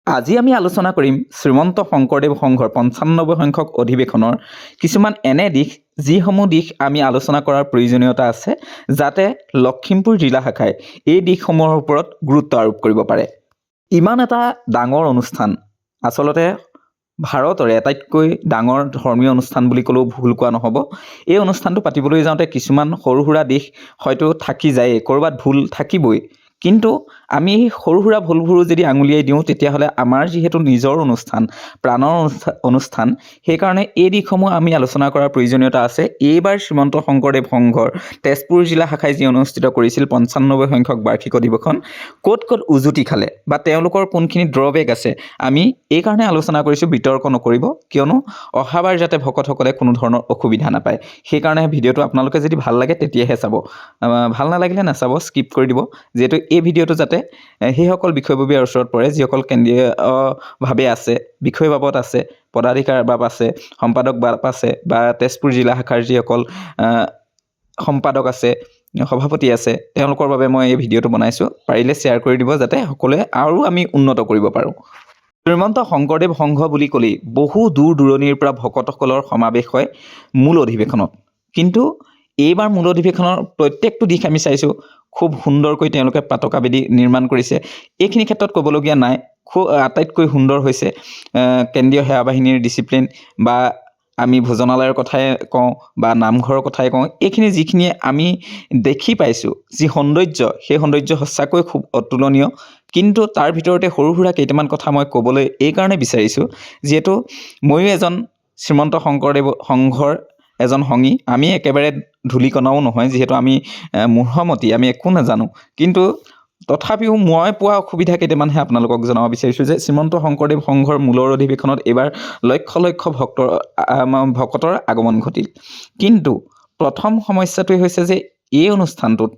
আজি আমি আলোচনা কৰিম শ্ৰীমন্ত শংকৰদেৱ সংঘৰ ৯৫ সংখ্যক অধিৱেশনৰ কিছুমান এনে দিশ যিসমূহ দিশ আমি আলোচনা কৰাৰ প্ৰয়োজনীয়তা আছে যাতে লখিমপুৰ জিলা শাখাই এই দিশসমূহৰ ওপৰত গুৰুত্ব আৰোপ কৰিব পাৰে। ইমান এটা ডাঙৰ অনুষ্ঠান, আচলতে ভাৰতৰে আটাইতকৈ ডাঙৰ ধৰ্মীয় অনুষ্ঠান বুলি ক'লেও ভুল কোৱা নহ'ব। এই অনুষ্ঠানটো পাতিবলৈ যাওঁতে কিছুমান সৰু সুৰা দিশ হয়তো থাকি যায়, ক'ৰবাত ভুল থাকিবই। কিন্তু আমি সৰু সুৰা ভুলবোৰো যদি আঙুলিয়াই দিওঁ তেতিয়াহ'লে আমাৰ যিহেতু নিজৰ অনুষ্ঠান, প্ৰাণৰ অনুষ্ঠান, সেইকাৰণে এই দিশসমূহ আমি আলোচনা কৰাৰ প্ৰয়োজনীয়তা আছে। এইবাৰ শ্ৰীমন্ত শংকৰদেৱ সংঘৰ তেজপুৰ জিলা শাখাই যি অনুষ্ঠিত কৰিছিল ৯৫ সংখ্যক বাৰ্ষিক অধিৱেশন, ক'ত ক'ত উজুতি খালে বা তেওঁলোকৰ কোনখিনি ড্ৰবেক আছে, আমি এইকাৰণে আলোচনা কৰিছোঁ বিতৰ্ক নকৰিব, কিয়নো অহাবাৰ যাতে ভকতসকলে কোনো ধৰণৰ অসুবিধা নাপায়। সেইকাৰণে ভিডিঅ'টো আপোনালোকে যদি ভাল লাগে তেতিয়াহে চাব, ভাল নালাগিলে নাচাব, স্কিপ কৰি দিব। যিহেতু এই ভিডিঅ'টো যাতে সেইসকল বিষয়ববীয়াৰ ওচৰত পৰে যিসকল কেন্দ্ৰীয়ভাৱে আছে, বিষয় বাবদ আছে, পদাধিকাৰ বাব আছে, সম্পাদক বাব আছে, বা তেজপুৰ জিলা শাখাৰ যিসকল সম্পাদক আছে, সভাপতি আছে, তেওঁলোকৰ বাবে মই এই ভিডিঅ'টো বনাইছোঁ। পাৰিলে শ্বেয়াৰ কৰি দিব যাতে সকলোৱে আৰু আমি উন্নত কৰিব পাৰোঁ। শ্ৰীমন্ত শংকৰদেৱ সংঘ বুলি ক'লেই বহু দূৰ দূৰণিৰ পৰা ভকতসকলৰ সমাৱেশ হয় মূল অধিৱেশনত। কিন্তু এইবাৰ মূল অধিৱেশনৰ প্ৰত্যেকটো দিশ আমি চাইছোঁ, খুব সুন্দৰকৈ তেওঁলোকে পাতকাবেদী নিৰ্মাণ কৰিছে। এইখিনি ক্ষেত্ৰত ক'বলগীয়া নাই, খুব আটাইতকৈ সুন্দৰ হৈছে কেন্দ্ৰীয় সেৱা বাহিনীৰ ডিচিপ্লিন, বা আমি ভোজনালয়ৰ কথাই কওঁ বা নামঘৰৰ কথাই কওঁ, এইখিনি যিখিনি আমি দেখি পাইছোঁ যি সৌন্দৰ্য, সেই সৌন্দৰ্য সঁচাকৈ খুব অতুলনীয়। কিন্তু তাৰ ভিতৰতে সৰু সুৰা কেইটামান কথা মই ক'বলৈ এইকাৰণে বিচাৰিছোঁ, যিহেতু ময়ো এজন শ্ৰীমন্ত শংকৰদেৱ সংঘৰ এজন সংগী। আমি একেবাৰে ধূলিকণাও নহয়, যিহেতু আমি মূঢ়মতি, আমি একো নাজানো। কিন্তু তথাপিও মই পোৱা অসুবিধা কেইটামানহে আপোনালোকক জনাব বিচাৰিছোঁ যে শ্ৰীমন্ত শংকৰদেৱ সংঘৰ মূলৰ অধিৱেশনত এইবাৰ লক্ষ লক্ষ ভকতৰ আগমন ঘটিল। কিন্তু প্ৰথম সমস্যাটোৱে হৈছে যে এই অনুষ্ঠানটোত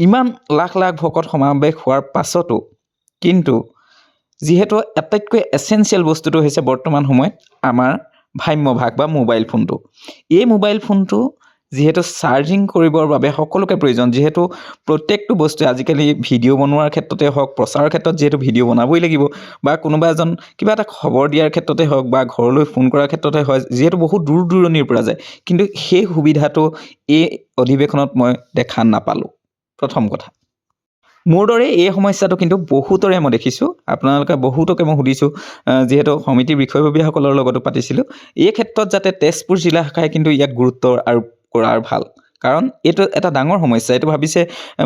ইমান লাখ লাখ ভকত সমাৱেশ হোৱাৰ পাছতো কিন্তু যিহেতু আটাইতকৈ এচেঞ্চিয়েল বস্তুটো হৈছে বৰ্তমান সময়ত আমাৰ ভাম্যভাগ বা মোবাইল ফোনটো। এই মোবাইল ফোনটো যিহেতু চাৰ্জিং কৰিবৰ বাবে সকলোকে প্ৰয়োজন, যিহেতু প্ৰত্যেকটো বস্তুৱে আজিকালি ভিডিঅ' বনোৱাৰ ক্ষেত্ৰতে হওক, প্ৰচাৰৰ ক্ষেত্ৰত যিহেতু ভিডিঅ' বনাবই লাগিব, বা কোনোবা এজন কিবা এটা খবৰ দিয়াৰ ক্ষেত্ৰতে হওক, বা ঘৰলৈ ফোন কৰাৰ ক্ষেত্ৰতে হয়, যিহেতু বহুত দূৰ দূৰণিৰ পৰা যায়। কিন্তু সেই সুবিধাটো এই অধিৱেশনত মই দেখা নাপালোঁ। প্ৰথম কথা, মোৰ দৰে এই সমস্যাটো কিন্তু বহুতৰে মই দেখিছোঁ। আপোনালোকে বহুতকে মই সুধিছোঁ, যিহেতু সমিতিৰ বিষয়ববীয়াসকলৰ লগতো পাতিছিলোঁ। এই ক্ষেত্ৰত যাতে তেজপুৰ জিলা শাখাই কিন্তু ইয়াত গুৰুত্ব আৰোপ কৰাৰ ভাল, কাৰণ এইটো এটা ডাঙৰ সমস্যা। এইটো ভাবিছে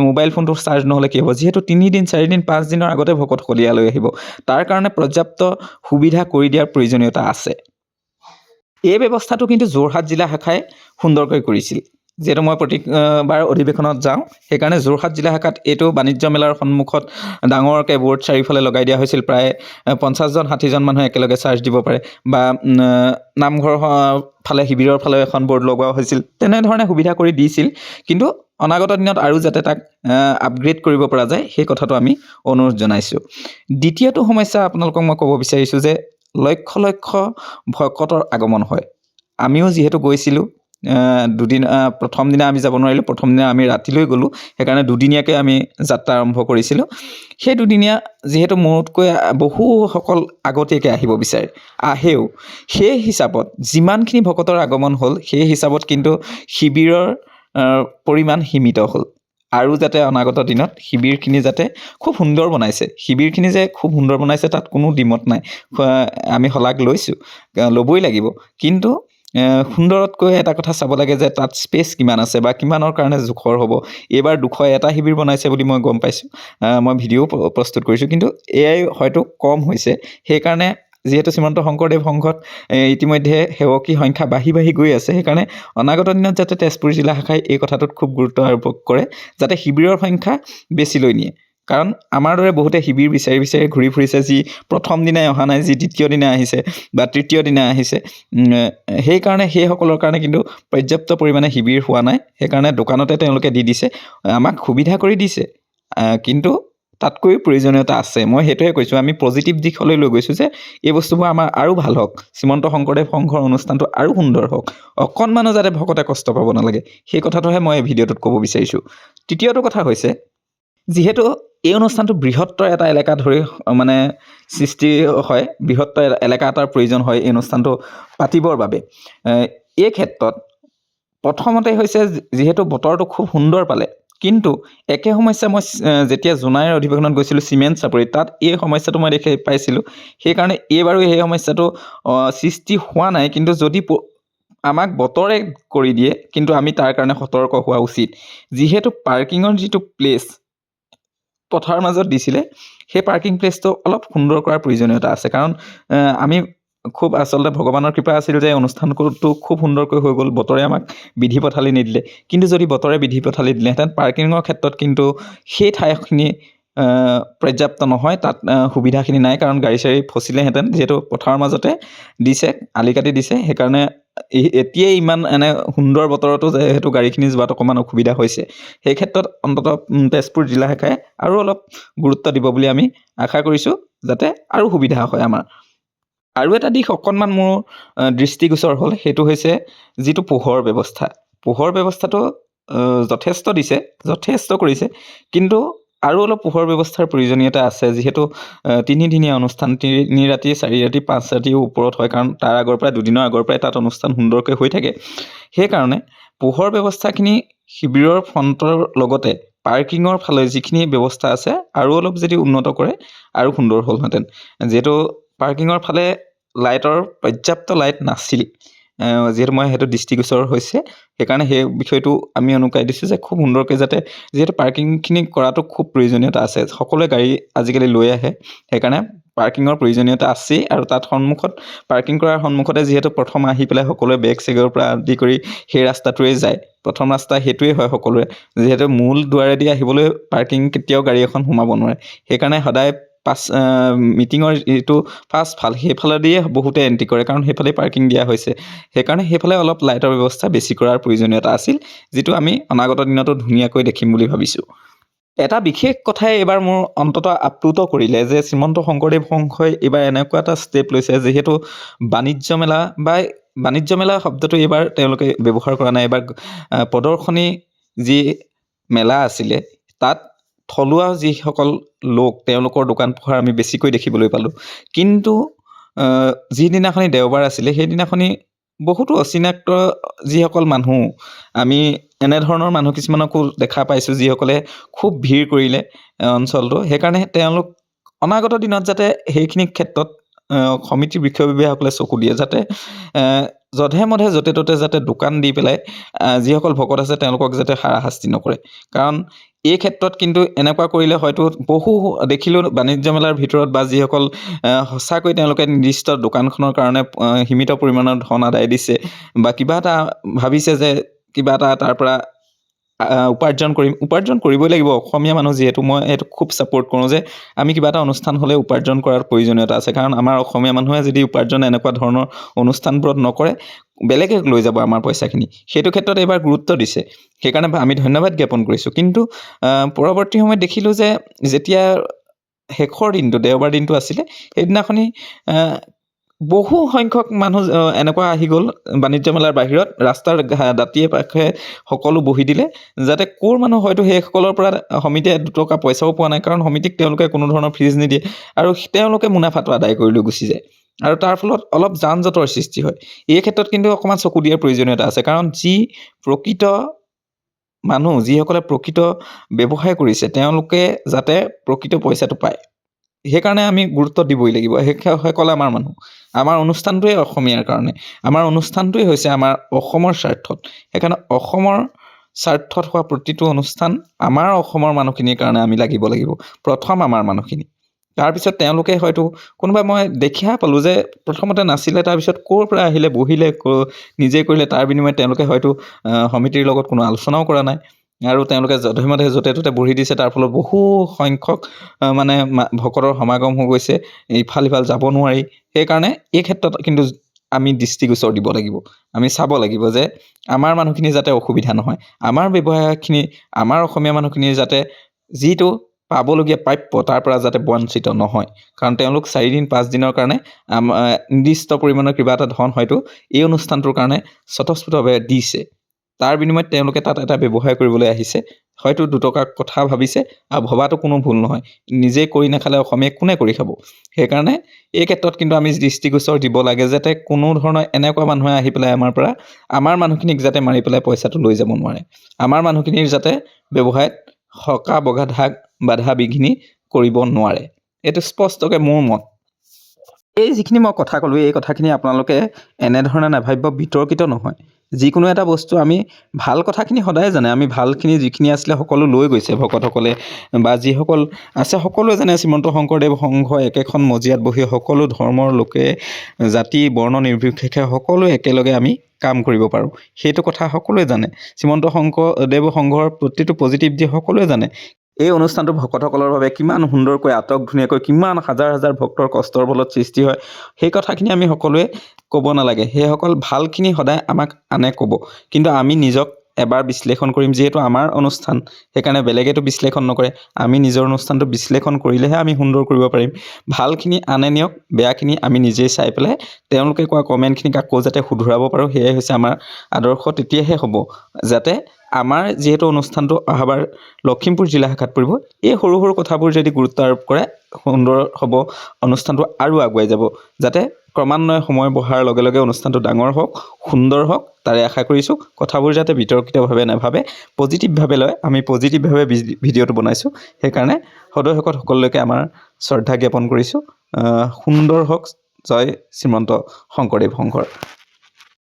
মোবাইল ফোনটো চাৰ্জ নহ'লে কি হ'ব, যিহেতু 3 দিন 4 দিন 5 দিনৰ আগতে ভকত কলিয়ালৈ আহিব, তাৰ কাৰণে পৰ্যাপ্ত সুবিধা কৰি দিয়াৰ প্ৰয়োজনীয়তা আছে। এই ব্যৱস্থাটো কিন্তু যোৰহাট জিলা শাখাই সুন্দৰকৈ কৰিছিল। যিহেতু মই প্ৰতিবাৰ অধিৱেশনত যাওঁ, সেইকাৰণে যোৰহাট জিলা শাখাত এইটো বাণিজ্য মেলাৰ সন্মুখত ডাঙৰকৈ বৰ্ড চাৰিওফালে লগাই দিয়া হৈছিল। প্ৰায় 50জন 60জন মানুহে একেলগে চাৰ্জ দিব পাৰে, বা নামঘৰৰ ফালে শিবিৰৰ ফালে এখন বৰ্ড লগোৱা হৈছিল। তেনেধৰণে সুবিধা কৰি দিছিল। কিন্তু অনাগত দিনত আৰু যাতে তাক আপগ্ৰেড কৰিব পৰা যায়, সেই কথাটো আমি অনুৰোধ জনাইছোঁ। দ্বিতীয়টো সমস্যা আপোনালোকক মই ক'ব বিচাৰিছোঁ যে লক্ষ লক্ষ ভকতৰ আগমন হয়। আমিও যিহেতু গৈছিলোঁ, দুদিন, প্ৰথম দিনা আমি যাব নোৱাৰিলোঁ, প্ৰথম দিনা আমি ৰাতিলৈ গ'লোঁ, সেইকাৰণে দুদিনীয়াকৈ আমি যাত্ৰা আৰম্ভ কৰিছিলোঁ। সেই দুদিনীয়া যিহেতু মোতকৈ বহুসকল আগতীয়াকৈ আহিব বিচাৰে, আহেও। সেই হিচাপত যিমানখিনি ভকতৰ আগমন হ'ল, সেই হিচাপত কিন্তু শিবিৰৰ পৰিমাণ সীমিত হ'ল। আৰু যাতে অনাগত দিনত শিবিৰখিনি যাতে খুব সুন্দৰ বনাইছে, শিবিৰখিনি যে খুব সুন্দৰ বনাইছে তাত কোনো দ্বিমত নাই, আমি শলাগ লৈছোঁ, ল'বই লাগিব। কিন্তু সুন্দৰতকৈ এটা কথা চাব লাগে যে তাত স্পেচ কিমান আছে বা কিমানৰ কাৰণে জোখৰ হ'ব। এইবাৰ 201টা শিবিৰ বনাইছে বুলি মই গম পাইছোঁ, মই ভিডিঅ' প্ৰস্তুত কৰিছোঁ, কিন্তু এয়াই হয়তো কম হৈছে। সেইকাৰণে যিহেতু শ্ৰীমন্ত শংকৰদেৱ সংঘত ইতিমধ্যে সেৱকী সংখ্যা বাঢ়ি বাঢ়ি গৈ আছে, সেইকাৰণে অনাগত দিনত যাতে তেজপুৰ জিলা শাখাই এই কথাটোত খুব গুৰুত্ব আৰোপ কৰে, যাতে শিবিৰৰ সংখ্যা বেছি লৈ নিয়ে। কাৰণ আমাৰ দৰে বহুতে শিবিৰ বিচাৰি বিচাৰি ঘূৰি ফুৰিছে, যি প্ৰথম দিনাই অহা নাই, যি দ্বিতীয় দিনা আহিছে বা তৃতীয় দিনা আহিছে। সেইকাৰণে সেইসকলৰ কাৰণে কিন্তু পৰ্যাপ্ত পৰিমাণে শিবিৰ হোৱা নাই। সেইকাৰণে দোকানতে তেওঁলোকে দি দিছে, আমাক সুবিধা কৰি দিছে, কিন্তু তাতকৈ প্ৰয়োজনীয়তা আছে। মই সেইটোৱে কৈছোঁ, আমি পজিটিভ দিশলৈ লৈ গৈছোঁ যে এই বস্তুবোৰ আমাৰ আৰু ভাল হওক, শ্ৰীমন্ত শংকৰদেৱ সংঘৰ অনুষ্ঠানটো আৰু সুন্দৰ হওক, অকণমানো যাতে ভকতে কষ্ট পাব নালাগে, সেই কথাটোহে মই এই ভিডিঅ'টোত ক'ব বিচাৰিছোঁ। তৃতীয়টো কথা হৈছে যিহেতু এই অনুষ্ঠানটো বৃহত্তৰ এটা এলেকা ধৰি মানে সৃষ্টি হয়, বৃহত্তৰ এলেকা এটাৰ প্ৰয়োজন হয় এই অনুষ্ঠানটো পাতিবৰ বাবে। এই ক্ষেত্ৰত প্ৰথমতে হৈছে যিহেতু বতৰটো খুব সুন্দৰ পালে, কিন্তু একে সমস্যা মই যেতিয়া জোনাইৰ অধিৱেশনত গৈছিলোঁ চিমেণ্ট চাপৰি, তাত এই সমস্যাটো মই দেখি পাইছিলোঁ। সেইকাৰণে এইবাৰো সেই সমস্যাটো সৃষ্টি হোৱা নাই, কিন্তু যদি আমাক বতৰে কৰি দিয়ে, কিন্তু আমি তাৰ কাৰণে সতৰ্ক হোৱা উচিত। যিহেতু পাৰ্কিঙৰ যিটো প্লেচ পথাৰৰ মাজত দিছিলে, সেই পাৰ্কিং প্লেচটো অলপ সুন্দৰ কৰাৰ প্ৰয়োজনীয়তা আছে। কাৰণ আমি খুব আচলতে ভগৱানৰ কৃপা আছিল যে অনুষ্ঠানটো খুব সুন্দৰকৈ হৈ গ'ল, বতৰে আমাক বিধি পথালি নিদিলে। কিন্তু যদি বতৰে বিধি পথালি দিলেহেঁতেন, পাৰ্কিঙৰ ক্ষেত্ৰত কিন্তু সেই ঠাইখিনি পৰ্যাপ্ত নহয়, তাত সুবিধাখিনি নাই, কাৰণ গাড়ী চাড়ী ফচিলেহেঁতেন। যিহেতু পথাৰৰ মাজতে দিছে, আলি কাটি দিছে, সেইকাৰণে এতিয়াই ইমান এনে সুন্দৰ বতৰতো যিহেতু গাড়ীখিনি যোৱাত অকণমান অসুবিধা হৈছে। সেই ক্ষেত্ৰত অন্ততঃ তেজপুৰ জিলা শাখাই আৰু অলপ গুৰুত্ব দিব বুলি আমি আশা কৰিছোঁ, যাতে আৰু সুবিধা হয় আমাৰ। আৰু এটা দিশ অকণমান মোৰ দৃষ্টিগোচৰ হ'ল, সেইটো হৈছে যিটো পোহৰ ব্যৱস্থা। পোহৰ ব্যৱস্থাটো যথেষ্ট দিছে, যথেষ্ট কৰিছে, কিন্তু আৰু অলপ পোহৰ ব্যৱস্থাৰ প্ৰয়োজনীয়তা আছে। যিহেতু 3 দিনীয়া অনুষ্ঠান, 3 ৰাতি 4 ৰাতি 5 ৰাতিও ওপৰত হয়, কাৰণ তাৰ আগৰ পৰাই 2 দিনৰ আগৰ পৰাই তাত অনুষ্ঠান সুন্দৰকৈ হৈ থাকে। সেইকাৰণে পোহৰ ব্যৱস্থাখিনি শিবিৰৰ ফ্ৰণ্টৰ লগতে পাৰ্কিঙৰ ফালে যিখিনি ব্যৱস্থা আছে আৰু অলপ যদি উন্নত কৰে আৰু সুন্দৰ হ'লহেঁতেন। যিহেতু পাৰ্কিঙৰ ফালে লাইটৰ পৰ্যাপ্ত লাইট নাছিল, যিহেতু মই সেইটো দৃষ্টিগোচৰ হৈছে, সেইকাৰণে সেই বিষয়টো আমি অনুকাই দিছোঁ যে খুব সুন্দৰকৈ যাতে, যিহেতু পাৰ্কিংখিনি কৰাটো খুব প্ৰয়োজনীয়তা আছে, সকলোৱে গাড়ী আজিকালি লৈ আহে, সেইকাৰণে পাৰ্কিঙৰ প্ৰয়োজনীয়তা আছেই। আৰু তাত সন্মুখত পাৰ্কিং কৰাৰ সন্মুখতে যিহেতু প্ৰথম আহি পেলাই সকলোৱে বেগ চেগৰ পৰা আদি কৰি সেই ৰাস্তাটোৱে যায়, প্ৰথম ৰাস্তা সেইটোৱে হয় সকলোৰে। যিহেতু মূল দুৱাৰেদি আহিবলৈ পাৰ্কিং কেতিয়াও গাড়ী এখন সোমাব নোৱাৰে, সেইকাৰণে সদায় মিটিঙৰ যিটো পাছফাল, সেইফালেদিয়ে বহুতে এণ্ট্ৰি কৰে, কাৰণ সেইফালে পাৰ্কিং দিয়া হৈছে। সেইকাৰণে সেইফালে অলপ লাইটৰ ব্যৱস্থা বেছি কৰাৰ প্ৰয়োজনীয়তা আছিল, যিটো আমি অনাগত দিনতো ধুনীয়াকৈ দেখিম বুলি ভাবিছোঁ। এটা বিশেষ কথাই এইবাৰ মোৰ অন্ততঃ আপ্লুত কৰিলে যে শ্ৰীমন্ত শংকৰদেৱ সংঘই এইবাৰ এনেকুৱা এটা ষ্টেপ লৈছে, যিহেতু বাণিজ্য মেলা শব্দটো এইবাৰ তেওঁলোকে ব্যৱহাৰ কৰা নাই। এইবাৰ প্ৰদৰ্শনী যি মেলা আছিলে, তাত থলুৱা যিসকল লোক, তেওঁলোকৰ দোকান পোহাৰ আমি বেছিকৈ দেখিবলৈ পালোঁ। কিন্তু যিদিনাখনি দেওবাৰ আছিলে, সেইদিনাখনি বহুতো অচিনাক্ত যিসকল মানুহ, আমি এনেধৰণৰ মানুহ কিছুমানকো দেখা পাইছোঁ, যিসকলে খুব ভিৰ কৰিলে অঞ্চলটো। সেইকাৰণে তেওঁলোক অনাগত দিনত যাতে সেইখিনি ক্ষেত্ৰত সমিতিৰ বিষয়ববীয়াসকলে চকু দিয়ে, যাতে যধে মধে য'তে ত'তে যাতে দোকান দি পেলাই যিসকল ভকত আছে তেওঁলোকক যাতে হাৰাশাস্তি নকৰে। কাৰণ এই ক্ষেত্ৰত কিন্তু এনেকুৱা কৰিলে হয়তো দেখিলোঁ বাণিজ্য মেলাৰ ভিতৰত বা যিসকল সঁচাকৈ তেওঁলোকে নিৰ্দিষ্ট দোকানখনৰ কাৰণে সীমিত পৰিমাণৰ ধন আদায় দিছে, বা কিবা এটা ভাবিছে যে কিবা এটা তাৰ পৰা উপাৰ্জন কৰিবই লাগিব। অসমীয়া মানুহ যিহেতু, মই এইটো খুব ছাপোৰ্ট কৰোঁ যে আমি কিবা এটা অনুষ্ঠান হ'লে উপাৰ্জন কৰাৰ প্ৰয়োজনীয়তা আছে। কাৰণ আমাৰ অসমীয়া মানুহে যদি উপাৰ্জন এনেকুৱা ধৰণৰ অনুষ্ঠানবোৰত নকৰে, বেলেগে লৈ যাব আমাৰ পইচাখিনি। সেইটো ক্ষেত্ৰত এইবাৰ গুৰুত্ব দিছে, সেইকাৰণে আমি ধন্যবাদ জ্ঞাপন কৰিছোঁ। কিন্তু পৰৱৰ্তী সময়ত দেখিলোঁ যে যেতিয়া শেষৰ দিনটো, দেওবাৰ দিনটো আছিলে, সেইদিনাখনি বহু সংখ্যক মানুহ এনেকুৱা আহি গ'ল বাণিজ্য মেলাৰ বাহিৰত, ৰাস্তাৰ দাঁতিয়ে পাশে সকলো বহি দিলে, যাতে ক'ৰ মানুহ হয়তো সেইসকলৰ পৰা সমিতিয়ে 2 টকা পইচাও পোৱা নাই, কাৰণ সমিতিক তেওঁলোকে কোনো ধৰণৰ ফিজ নিদিয়ে, আৰু তেওঁলোকে মুনাফাটো আদায় কৰি লৈ গুচি যায়, আৰু তাৰ ফলত অলপ যান জঁটৰ সৃষ্টি হয়। এই ক্ষেত্ৰত কিন্তু অকণমান চকু দিয়াৰ প্ৰয়োজনীয়তা আছে, কাৰণ যি প্ৰকৃত মানুহ, যিসকলে প্ৰকৃত ব্যৱসায় কৰিছে, তেওঁলোকে যাতে প্ৰকৃত পইচাটো পায়, সেইকাৰণে আমি গুৰুত্ব দিবই লাগিব। সেইসকল আমাৰ মানুহ, আমাৰ অনুষ্ঠানটোৱে অসমীয়াৰ কাৰণে, আমাৰ অনুষ্ঠানটোৱে হৈছে আমাৰ অসমৰ স্বাৰ্থত। সেইকাৰণে অসমৰ স্বাৰ্থত হোৱা প্ৰতিটো অনুষ্ঠান আমাৰ অসমৰ মানুহখিনিৰ কাৰণে আমি লাগিব প্ৰথম আমাৰ মানুহখিনি। তাৰপিছত তেওঁলোকে হয়তো কোনোবা, মই দেখিয়া পালোঁ যে প্ৰথমতে নাছিলে, তাৰপিছত ক'ৰ পৰা আহিলে, বহিলে, নিজে কৰিলে, তাৰ বিনিময়ত তেওঁলোকে হয়তো সমিতিৰ লগত কোনো আলোচনাও কৰা নাই, আৰু তেওঁলোকে যধে মধে য'তে ত'তে বহি দিছে। তাৰ ফলত বহু সংখ্যক মানে ভকতৰ সমাগম হৈ গৈছে, ইফাল সিফাল যাব নোৱাৰি। সেইকাৰণে এই ক্ষেত্ৰত কিন্তু আমি দৃষ্টিগোচৰ দিব লাগিব, আমি চাব লাগিব যে আমাৰ মানুহখিনি যাতে অসুবিধা নহয়, আমাৰ ব্যৱসায়খিনি, আমাৰ অসমীয়া মানুহখিনিৰ যাতে যিটো পাবলগীয়া প্ৰাপ্য তাৰ পৰা যাতে বঞ্চিত নহয়। কাৰণ তেওঁলোক 4 দিন 5 দিনৰ কাৰণে নিৰ্দিষ্ট পৰিমাণৰ কিবা এটা ধন হয়তো এই অনুষ্ঠানটোৰ কাৰণে স্বতঃস্ফূৰ্তভাৱে দিছে, তাৰ বিনিময়ত তেওঁলোকে তাত এটা ব্যৱসায় কৰিবলৈ আহিছে। হয়তো দুটকা কথা ভাবিছে আৰু ভবাটো কোনো ভুল নহয়। নিজে কৰি নাখালে অসমীয়াই কোনে কৰি খাব? সেইকাৰণে এই ক্ষেত্ৰত কিন্তু আমি দৃষ্টিগোচৰ দিব লাগে যাতে কোনো ধৰণৰ এনেকুৱা মানুহে আহি পেলাই আমাৰ পৰা আমাৰ মানুহখিনিক যাতে মাৰি পেলাই পইচাটো লৈ যাব নোৱাৰে। আমাৰ মানুহখিনিৰ যাতে ব্যৱসায়ত হকা বাধা বিঘিনি কৰিব নোৱাৰে। এইটো স্পষ্টকৈ মোৰ মত। এই যিখিনি মই কথা ক'লোঁ এই কথাখিনি আপোনালোকে এনেধৰণে নাভাবিব, বিতৰ্কিত নহয়। যিকোনো এটা বস্তু আমি ভাল কথাখিনি সদায় জানে, আমি ভালখিনি যিখিনি আছিলে সকলো লৈ গৈছে ভকতসকলে বা যিসকল আছে সকলোৱে জানে। শ্ৰীমন্ত শংকৰদেৱ সংঘ একেখন মজিয়াত বহি সকলো ধৰ্মৰ লোকে জাতি বৰ্ণ নিৰ্বিশেষে সকলোৱে একেলগে আমি কাম কৰিব পাৰোঁ, সেইটো কথা সকলোৱে জানে। শ্ৰীমন্ত শংকৰদেৱ সংঘৰ প্ৰতিটো পজিটিভ দিশ সকলোৱে জানে। এই অনুষ্ঠানটো ভকতসকলৰ বাবে কিমান সুন্দৰকৈ ধুনীয়াকৈ কিমান হাজাৰ হাজাৰ ভক্তৰ কষ্টৰ বলত সৃষ্টি হয়, সেই কথাখিনি আমি সকলোৱে ক'ব নালাগে। সেইসকল ভালখিনি সদায় আমাক আনে ক'ব, কিন্তু আমি নিজক এবাৰ বিশ্লেষণ কৰিম। যিহেতু আমাৰ অনুষ্ঠান, সেইকাৰণে বেলেগেতো বিশ্লেষণ নকৰে। আমি নিজৰ অনুষ্ঠানটো বিশ্লেষণ কৰিলেহে আমি সুন্দৰ কৰিব পাৰিম। ভালখিনি আনে নিয়ক, বেয়াখিনি আমি নিজেই চাই পেলাই তেওঁলোকে কোৱা কমেণ্টখিনিক আকৌ যাতে শুধৰাব পাৰোঁ, সেয়াই হৈছে আমাৰ আদৰ্শ। তেতিয়াহে হ'ব যাতে আমাৰ যিহেতু অনুষ্ঠানটো অহাবাৰ লখিমপুৰ জিলা শাখাত পৰিব, এই সৰু সৰু কথাবোৰ যদি গুৰুত্ব আৰোপ কৰে সুন্দৰ হ'ব, অনুষ্ঠানটো আৰু আগুৱাই যাব। যাতে ক্ৰমান্বয়ে সময় বঢ়াৰ লগে লগে অনুষ্ঠানটো ডাঙৰ হওক, সুন্দৰ হওক, তাৰে আশা কৰিছোঁ। কথাবোৰ যাতে বিতৰ্কিতভাৱে নাভাবে, পজিটিভভাৱে লয়। আমি পজিটিভভাৱে ভিডিঅ'টো বনাইছোঁ, সেইকাৰণে সদস্যসকল সকলোলৈকে আমাৰ শ্ৰদ্ধা জ্ঞাপন কৰিছোঁ। সুন্দৰ হওক, জয় শ্ৰীমন্ত শংকৰদেৱ সংঘৰ।